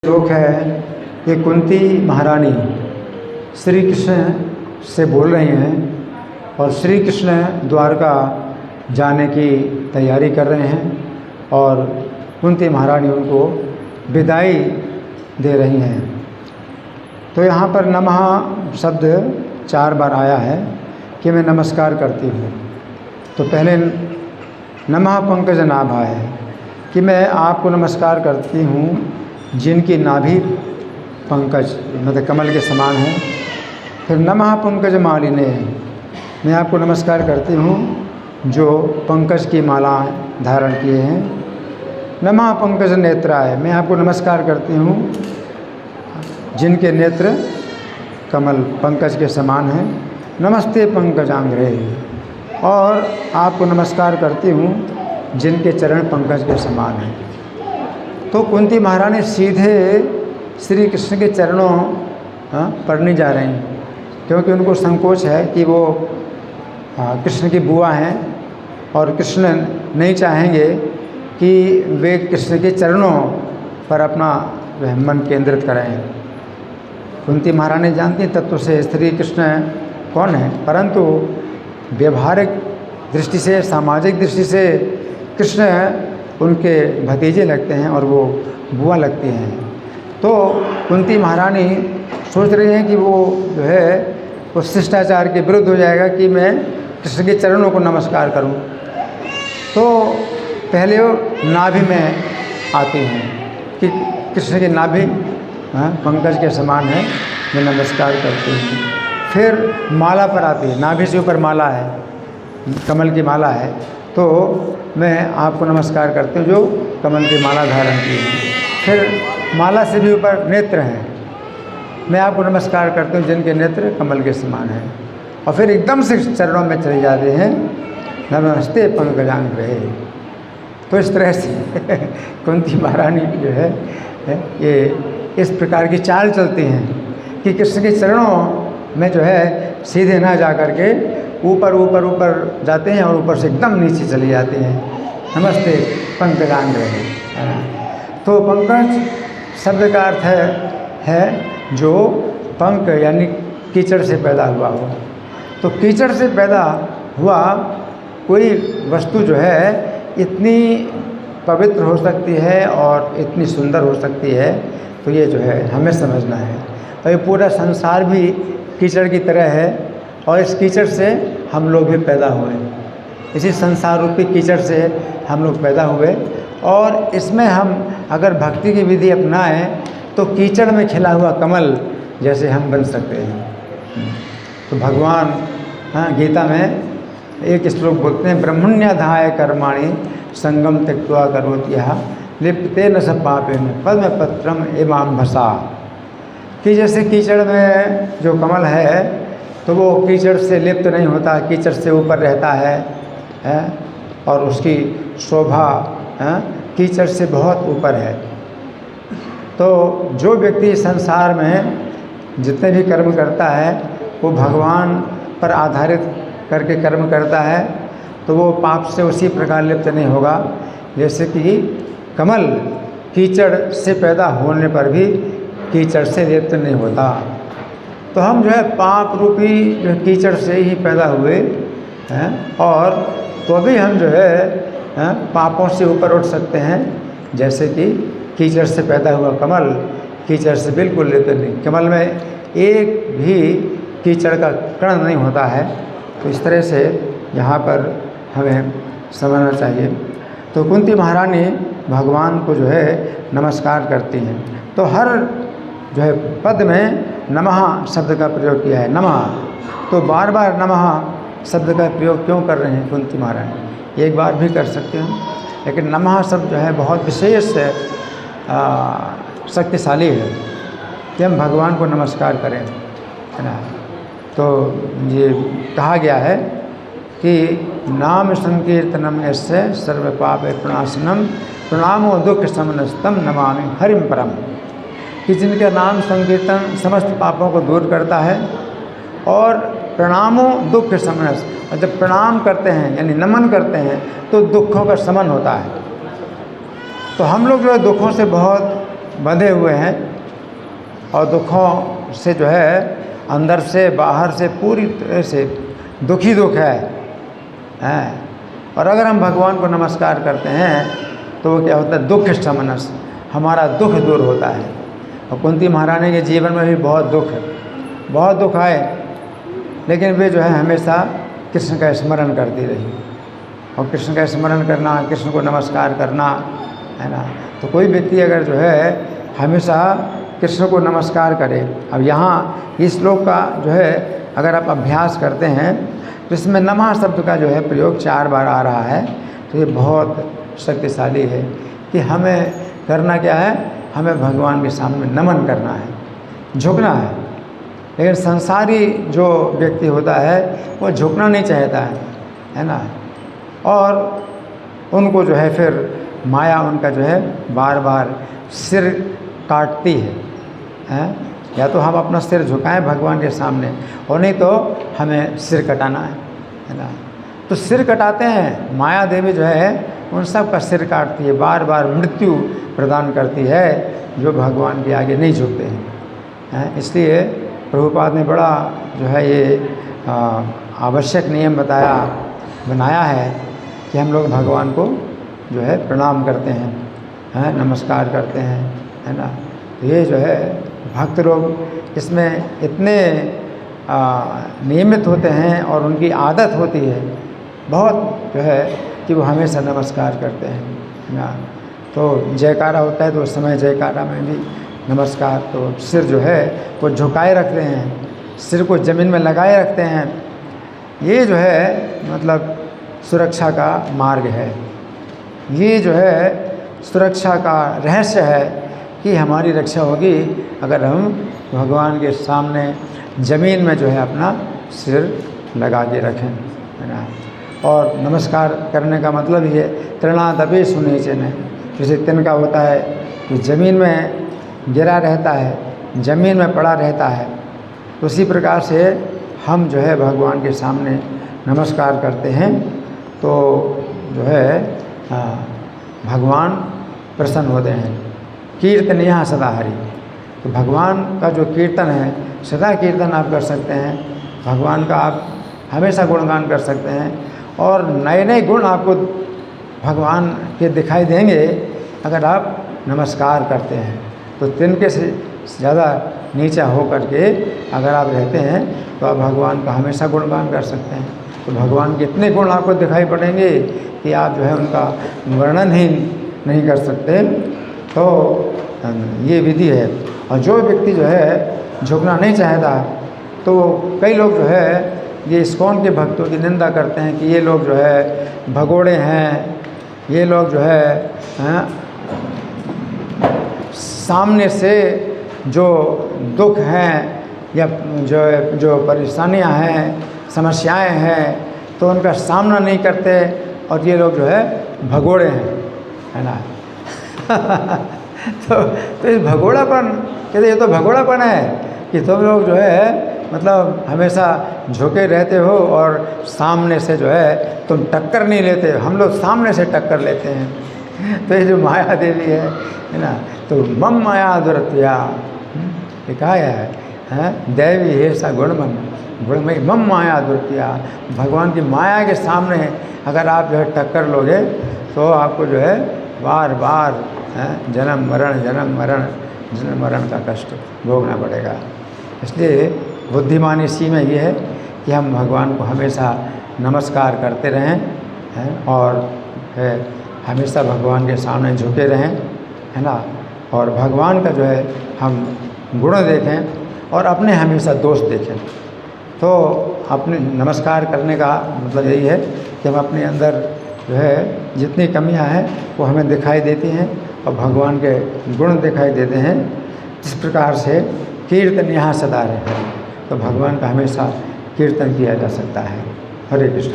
श्लोक है कि कुंती महारानी श्री कृष्ण से बोल रही हैं और श्री कृष्ण द्वारका जाने की तैयारी कर रहे हैं और कुंती महारानी उनको विदाई दे रही हैं। तो यहाँ पर नमः शब्द 4 बार आया है कि मैं नमस्कार करती हूँ। तो पहले नमः पंकज नाभा है कि मैं आपको नमस्कार करती हूँ जिनकी नाभि पंकज मतलब कमल के समान है। फिर नमः पंकज मालिने, मैं आपको नमस्कार करती हूँ जो पंकज की माला धारण किए हैं। नमः पंकज नेत्राय, मैं आपको नमस्कार करती हूँ जिनके नेत्र कमल पंकज के समान हैं। नमस्ते पंकजांग्रे, और आपको नमस्कार करती हूँ जिनके चरण पंकज के समान हैं। तो कुंती महारानी सीधे श्री कृष्ण के चरणों पर नहीं जा रही, क्योंकि उनको संकोच है कि वो कृष्ण की बुआ हैं और कृष्ण नहीं चाहेंगे कि वे कृष्ण के चरणों पर अपना मन केंद्रित करें। कुंती महारानी जानती तत्व से श्री कृष्ण कौन है, परंतु व्यवहारिक दृष्टि से, सामाजिक दृष्टि से कृष्ण उनके भतीजे लगते हैं और वो बुआ लगती हैं। तो कुंती महारानी सोच रही हैं कि वो जो है उस शिष्टाचार के विरुद्ध हो जाएगा कि मैं कृष्ण के चरणों को नमस्कार करूं। तो पहले वो नाभि में आती हैं कि कृष्ण की नाभि पंकज के समान है, मैं नमस्कार करती हूँ। फिर माला पर आती है, नाभि से ऊपर माला है, कमल की माला है, तो मैं आपको नमस्कार करती हूँ जो कमल की माला धारण की है। फिर माला से भी ऊपर नेत्र हैं, मैं आपको नमस्कार करती हूँ जिनके नेत्र कमल के समान हैं। और फिर एकदम से चरणों में चले जाते हैं, नमस्ते पंकजांग्रे। तो इस तरह से कुंती महारानी जो है ये इस प्रकार की चाल चलती हैं कि कृष्ण के चरणों में जो है सीधे ना जा कर के ऊपर ऊपर ऊपर जाते हैं और ऊपर से एकदम नीचे चले जाते हैं। नमस्ते पंकजांग्रे। तो पंकज शब्द का अर्थ है जो पंक यानी कीचड़ से पैदा हुआ हो। तो कीचड़ से पैदा हुआ कोई वस्तु जो है इतनी पवित्र हो सकती है और इतनी सुंदर हो सकती है, तो ये जो है हमें समझना है। और ये पूरा संसार भी कीचड़ की तरह है और इस कीचड़ से हम लोग भी पैदा हुए, इसी संसार रूपी कीचड़ से हम लोग पैदा हुए। और इसमें हम अगर भक्ति की विधि अपनाएं तो कीचड़ में खिला हुआ कमल जैसे हम बन सकते हैं। तो भगवान गीता में एक श्लोक बोलते हैं, ब्रह्मण्याधाय कर्माणि संगम त्यक्त्वा करोत्यः लिप्ते न स पापेन पद्म पत्रम इमाम भसा। कि जैसे कीचड़ में जो कमल है तो वो कीचड़ से लिप्त नहीं होता, कीचड़ से ऊपर रहता है और उसकी शोभा कीचड़ से बहुत ऊपर है। तो जो व्यक्ति संसार में जितने भी कर्म करता है वो भगवान पर आधारित करके कर्म करता है, तो वो पाप से उसी प्रकार लिप्त नहीं होगा जैसे कि कमल कीचड़ से पैदा होने पर भी कीचड़ से लिप्त नहीं होता। तो हम जो है पाप रूपी जो कीचड़ से ही पैदा हुए हैं और तो भी हम जो है पापों से ऊपर उठ सकते हैं, जैसे कि कीचड़ से पैदा हुआ कमल कीचड़ से बिल्कुल लिप्त नहीं। कमल में एक भी कीचड़ का कण नहीं होता है। तो इस तरह से यहाँ पर हमें समझना चाहिए। तो कुंती महारानी भगवान को जो है नमस्कार करती हैं। तो हर जो है पद में नमः शब्द का प्रयोग किया है। नमः, तो बार बार नमः शब्द का प्रयोग क्यों कर रहे हैं कुंती महारानी? एक बार भी कर सकते हैं, लेकिन नमः शब्द जो है बहुत विशेष शक्तिशाली है कि हम भगवान को नमस्कार करें, है ना। तो ये कहा गया है कि नाम संकीर्तनम यस्य सर्व पाप प्रणाशनम प्रणामो दुख समनस्तम नमामि हरिम परम। कि जिनका नाम संकीर्तन समस्त पापों को दूर करता है और प्रणामो दुख समनस, और जब प्रणाम करते हैं यानी नमन करते हैं तो दुखों का शमन होता है। तो हम लोग जो है दुखों से बहुत बंधे हुए हैं और दुखों से जो है अंदर से बाहर से पूरी तरह से दुख ही दुख है। और अगर हम भगवान को नमस्कार करते हैं तो वो क्या होता है, दुख शमनस, हमारा दुख दूर होता है। और कुंती महारानी के जीवन में भी बहुत दुख आए, लेकिन वे जो है हमेशा कृष्ण का स्मरण करती रही। और कृष्ण का स्मरण करना, कृष्ण को नमस्कार करना, है ना। तो कोई व्यक्ति अगर जो है हमेशा कृष्ण को नमस्कार करे, अब यहाँ इस श्लोक का जो है अगर आप अभ्यास करते हैं तो इसमें नमः शब्द का जो है प्रयोग 4 बार आ रहा है। तो ये बहुत शक्तिशाली है कि हमें करना क्या है, हमें भगवान के सामने नमन करना है, झुकना है। लेकिन संसारी जो व्यक्ति होता है वो झुकना नहीं चाहता है ना। और उनको जो है फिर माया उनका जो है बार बार सिर काटती है। या तो हम अपना सिर झुकाएं भगवान के सामने, और नहीं तो हमें सिर कटाना है ना। तो सिर कटाते हैं, माया देवी जो है उन सब का सिर काटती है, बार बार मृत्यु प्रदान करती है जो भगवान के आगे नहीं झुकते हैं। इसलिए प्रभुपाद ने बड़ा जो है ये आवश्यक नियम बनाया है कि हम लोग भगवान को जो है प्रणाम करते हैं, नमस्कार करते हैं, है ना। तो ये जो है भक्त लोग इसमें इतने नियमित होते हैं और उनकी आदत होती है बहुत जो है कि वो हमेशा नमस्कार करते हैं, है ना। तो जयकारा होता है तो उस समय जयकारा में भी नमस्कार, तो सिर जो है वो झुकाए रखते हैं, सिर को ज़मीन में लगाए रखते हैं। ये जो है मतलब सुरक्षा का मार्ग है, ये जो है सुरक्षा का रहस्य है कि हमारी रक्षा होगी अगर हम भगवान के सामने ज़मीन में जो है अपना सिर लगा के रखें, है ना। और नमस्कार करने का मतलब ये तृणादपि सुनीचन है। जैसे तिनका होता है तो ज़मीन में गिरा रहता है, ज़मीन में पड़ा रहता है, उसी प्रकार से हम जो है भगवान के सामने नमस्कार करते हैं तो जो है भगवान प्रसन्न होते हैं। कीर्तन यहाँ सदा हरि, तो भगवान का जो कीर्तन है सदा कीर्तन आप कर सकते हैं, भगवान का आप हमेशा गुणगान कर सकते हैं। और नए नए गुण आपको भगवान के दिखाई देंगे अगर आप नमस्कार करते हैं। तो तिनके से ज़्यादा नीचा हो करके अगर आप रहते हैं तो आप भगवान का हमेशा गुणगान कर सकते हैं। तो भगवान के इतने गुण आपको दिखाई पड़ेंगे कि आप जो है उनका वर्णन ही नहीं कर सकते। तो ये विधि है। और जो व्यक्ति जो है झुकना नहीं चाहता, तो कई लोग जो है ये इस्कॉन के भक्तों की निंदा करते हैं कि ये लोग जो है भगोड़े हैं, ये लोग जो है सामने से जो दुख हैं या जो परेशानियां हैं, समस्याएं हैं, तो उनका सामना नहीं करते और ये लोग जो है भगोड़े हैं, है ना। तो इस भगोड़ापन, कहते ये तो भगोड़ापन है कि तुम लोग जो है मतलब हमेशा झुके रहते हो और सामने से जो है तुम टक्कर नहीं लेते, हम लोग सामने से टक्कर लेते हैं। तो ये जो माया देवी है ना, तो मम माया दुरत्या लिखा है दैवी है सा गुणमन गुणमयी मम माया दुरत्या। भगवान की माया के सामने अगर आप जो है टक्कर लोगे तो आपको जो है बार बार जन्म मरण का कष्ट भोगना पड़ेगा। इसलिए बुद्धिमानी इसी में ये है कि हम भगवान को हमेशा नमस्कार करते रहें और हमेशा भगवान के सामने झुके रहें, है ना। और भगवान का जो है हम गुण देखें और अपने हमेशा दोष देखें। तो अपने नमस्कार करने का मतलब यही है कि हम अपने अंदर जो है जितनी कमियां हैं वो हमें दिखाई देती हैं और भगवान के गुण दिखाई देते हैं। इस प्रकार से कीर्तन यहाँ सदा रहे, तो भगवान का हमेशा कीर्तन किया जा सकता है। हरे कृष्ण।